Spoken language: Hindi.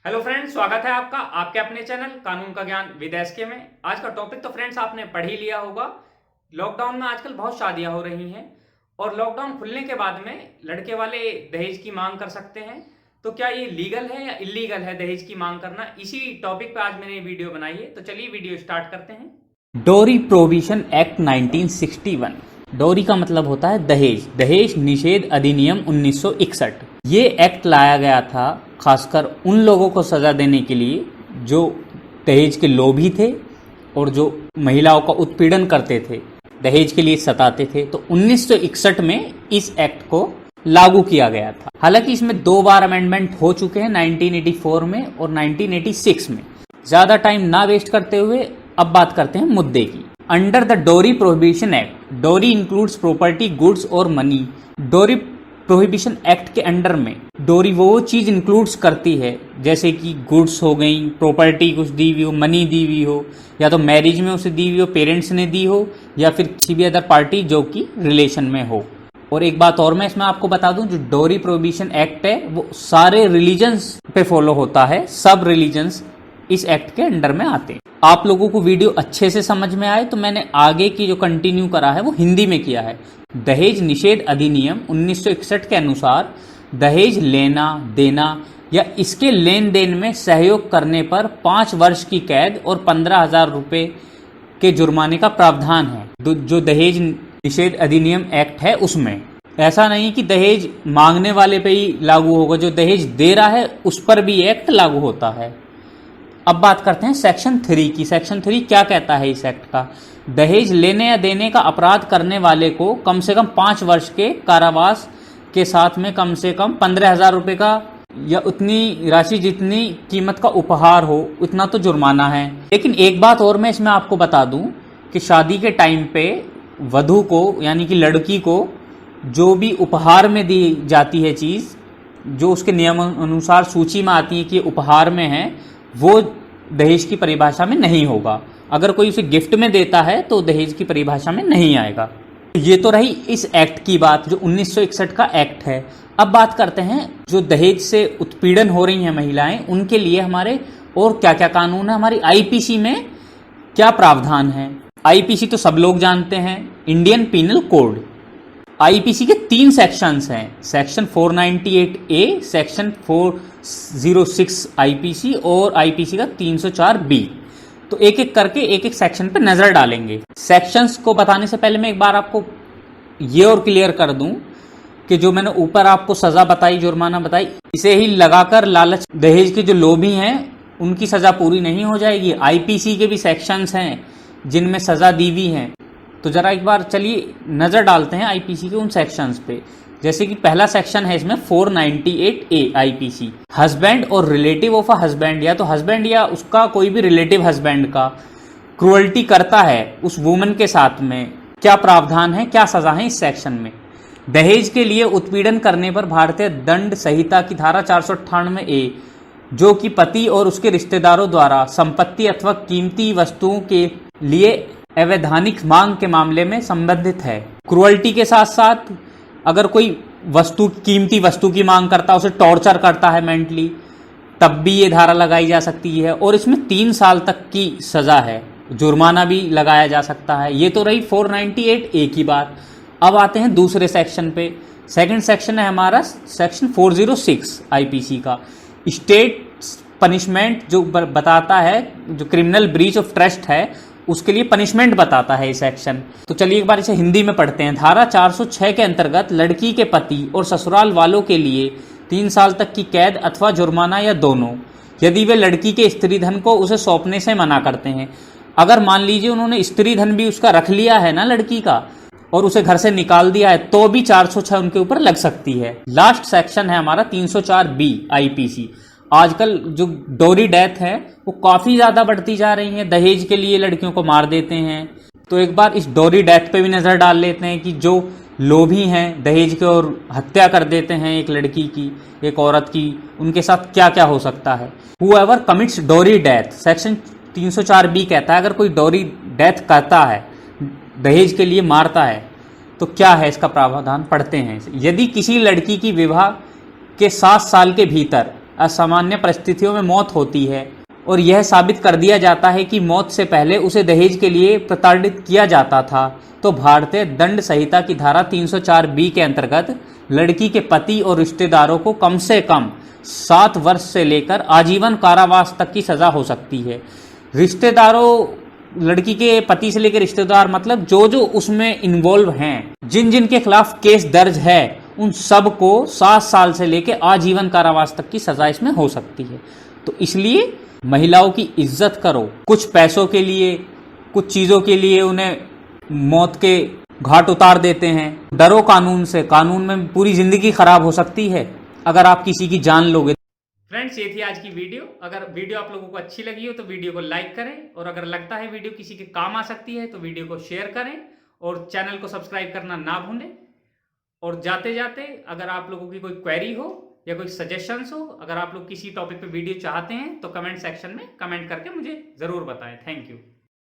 हेलो फ्रेंड्स, स्वागत है आपका आपके अपने चैनल कानून का ज्ञान विद एसके में। आज का टॉपिक तो फ्रेंड्स आपने पढ़ ही लिया होगा। लॉकडाउन में आजकल बहुत शादियां हो रही हैं और लॉकडाउन खुलने के बाद में लड़के वाले दहेज की मांग कर सकते हैं। तो क्या ये लीगल है या इलीगल है दहेज की मांग करना? इसी टॉपिक पे आज मैंने वीडियो बनाई है, तो चलिए वीडियो स्टार्ट करते हैं। डोरी प्रोहिबिशन एक्ट 1961। डोरी का मतलब होता है दहेज। दहेज निषेध अधिनियम 1961। ये एक्ट लाया गया था खासकर उन लोगों को सजा देने के लिए जो दहेज के लोभी थे और जो महिलाओं का उत्पीड़न करते थे, दहेज के लिए सताते थे। तो 1961 में इस एक्ट को लागू किया गया था। हालांकि इसमें 2 बार अमेंडमेंट हो चुके हैं, 1984 में और 1986 में। ज्यादा टाइम ना वेस्ट करते हुए अब बात करते हैं मुद्दे की। अंडर द डोरी प्रोहिबिशन एक्ट, डोरी इंक्लूड्स प्रॉपर्टी, गुड्स और मनी। डोरी प्रोहिबिशन एक्ट के अंडर में डोरी वो चीज इंक्लूड्स करती है जैसे कि गुड्स हो गई, प्रॉपर्टी कुछ दी हुई हो, मनी दी हुई हो, या तो मैरिज में उसे दी हुई हो, पेरेंट्स ने दी हो, या फिर किसी भी अदर पार्टी जो कि रिलेशन में हो। और एक बात और मैं इसमें आपको बता दूं, जो डोरी प्रोहिबिशन एक्ट है वो सारे रिलीजन्स पे फॉलो होता है। सब रिलीजन्स इस एक्ट के अंडर में आते हैं। आप लोगों को वीडियो अच्छे से समझ में आए तो मैंने आगे की जो कंटिन्यू करा है वो हिंदी में किया है। दहेज निषेध अधिनियम 1961 के अनुसार दहेज लेना, देना या इसके लेन देन में सहयोग करने पर 5 वर्ष की कैद और 15,000 रुपए के जुर्माने का प्रावधान है। जो दहेज निषेध अधिनियम एक्ट है उसमें ऐसा नहीं कि दहेज मांगने वाले पे ही लागू होगा, जो दहेज दे रहा है उस पर भी एक्ट लागू होता है। अब बात करते हैं सेक्शन 3 की। सेक्शन 3 क्या कहता है इस एक्ट का? दहेज लेने या देने का अपराध करने वाले को कम से कम 5 वर्ष के कारावास के साथ में कम से कम 15,000 रुपए का या उतनी राशि जितनी कीमत का उपहार हो उतना तो जुर्माना है। लेकिन एक बात और मैं इसमें आपको बता दूं कि शादी के टाइम पे वधू को यानी कि लड़की को जो भी उपहार में दी जाती है चीज, जो उसके नियम अनुसार सूची में आती है कि उपहार में है, वो दहेज की परिभाषा में नहीं होगा। अगर कोई उसे गिफ्ट में देता है तो दहेज की परिभाषा में नहीं आएगा। ये तो रही इस एक्ट की बात, जो 1961 का एक्ट है। अब बात करते हैं जो दहेज से उत्पीड़न हो रही हैं महिलाएं, उनके लिए हमारे और क्या क्या कानून है। हमारी आईपीसी में क्या प्रावधान है? आईपीसी तो सब लोग जानते हैं, इंडियन पीनल कोड। आईपीसी के 3 सेक्शंस हैं, सेक्शन 498A, सेक्शन 406 आईपीसी और आईपीसी का 304B। तो एक एक करके एक एक सेक्शन पे नजर डालेंगे। सेक्शंस को बताने से पहले मैं एक बार आपको ये और क्लियर कर दूं कि जो मैंने ऊपर आपको सजा बताई, जुर्माना बताई, इसे ही लगाकर लालच दहेज के जो लोभी हैं उनकी सजा पूरी नहीं हो जाएगी। आईपीसी के भी सेक्शंस हैं जिनमें सजा दी हुई है। तो जरा एक बार चलिए नजर डालते हैं आईपीसी के उन सेक्शंस पे। जैसे कि पहला सेक्शन है इसमें 498A आईपीसी, हस्बैंड और रिलेटिव ऑफ अ हस्बैंड, या तो हस्बैंड या उसका कोई भी रिलेटिव हस्बैंड का क्रूअल्टी करता है उस वुमन के साथ में, क्या प्रावधान है, क्या सजा है इस सेक्शन में। दहेज के लिए उत्पीड़न करने पर भारतीय दंड संहिता की धारा 498A, जो कि पति और उसके रिश्तेदारों द्वारा संपत्ति अथवा कीमती वस्तुओं के लिए अवैधानिक मांग के मामले में संबंधित है। क्रूअल्टी के साथ साथ अगर कोई कीमती वस्तु की मांग करता है, उसे टॉर्चर करता है मेंटली, तब भी ये धारा लगाई जा सकती है। और इसमें 3 साल तक की सजा है, जुर्माना भी लगाया जा सकता है। ये तो रही 498A की बात। अब आते हैं दूसरे सेक्शन पे। सेकंड सेक्शन है हमारा सेक्शन 406 आईपीसी का, स्टेट पनिशमेंट, जो बताता है जो क्रिमिनल ब्रीच ऑफ ट्रस्ट है उसके लिए पनिशमेंट बताता है ये सेक्शन। तो चलिए एक बार इसे हिंदी में पढ़ते हैं। धारा 406 के अंतर्गत लड़की के पति और ससुराल वालों के लिए 3 साल तक की कैद अथवा जुर्माना या दोनों, यदि वे लड़की के स्त्री धन को उसे सौंपने से मना करते हैं। अगर मान लीजिए उन्होंने स्त्री धन भी उसका रख लिया है ना लड़की का, और उसे घर से निकाल दिया है, तो भी 406 उनके ऊपर लग सकती है। लास्ट सेक्शन है हमारा 304B आईपीसी। आजकल जो डोरी डेथ है वो काफी ज्यादा बढ़ती जा रही है, दहेज के लिए लड़कियों को मार देते हैं। तो एक बार इस डोरी डेथ पे भी नजर डाल लेते हैं कि जो लोभी हैं दहेज के और हत्या कर देते हैं एक लड़की की, एक औरत की, उनके साथ क्या क्या हो सकता है। हुएवर कमिट्स डोरी डेथ, सेक्शन 304B कहता है अगर कोई डोरी डेथ करता है, दहेज के लिए मारता है, तो क्या है इसका प्रावधान, पढ़ते हैं। यदि किसी लड़की की विवाह के 7 साल के भीतर असामान्य परिस्थितियों में मौत होती है और यह साबित कर दिया जाता है कि मौत से पहले उसे दहेज के लिए प्रताड़ित किया जाता था, तो भारतीय दंड संहिता की धारा 304 के अंतर्गत लड़की के पति और रिश्तेदारों को कम से कम 7 वर्ष से लेकर आजीवन कारावास तक की सजा हो सकती है। रिश्तेदारों, लड़की के पति से लेकर रिश्तेदार मतलब जो जो उसमें इन्वॉल्व हैं, जिन जिन के खिलाफ केस दर्ज है, उन सब को 7 साल से लेकर आजीवन कारावास तक की सजा इसमें हो सकती है। तो इसलिए महिलाओं की इज्जत करो। कुछ पैसों के लिए, कुछ चीजों के लिए उन्हें मौत के घाट उतार देते हैं। डरो कानून से, कानून में पूरी जिंदगी खराब हो सकती है अगर आप किसी की जान लोगे। फ्रेंड्स, ये थी आज की वीडियो। अगर वीडियो आप लोगों को अच्छी लगी हो तो वीडियो को लाइक करें, और अगर लगता है वीडियो किसी के काम आ सकती है तो वीडियो को शेयर करें और चैनल को सब्सक्राइब करना ना भूलें। और जाते जाते अगर आप लोगों की कोई क्वेरी हो या कोई सजेशंस हो, अगर आप लोग किसी टॉपिक पे वीडियो चाहते हैं तो कमेंट सेक्शन में कमेंट करके मुझे ज़रूर बताएं। Thank you.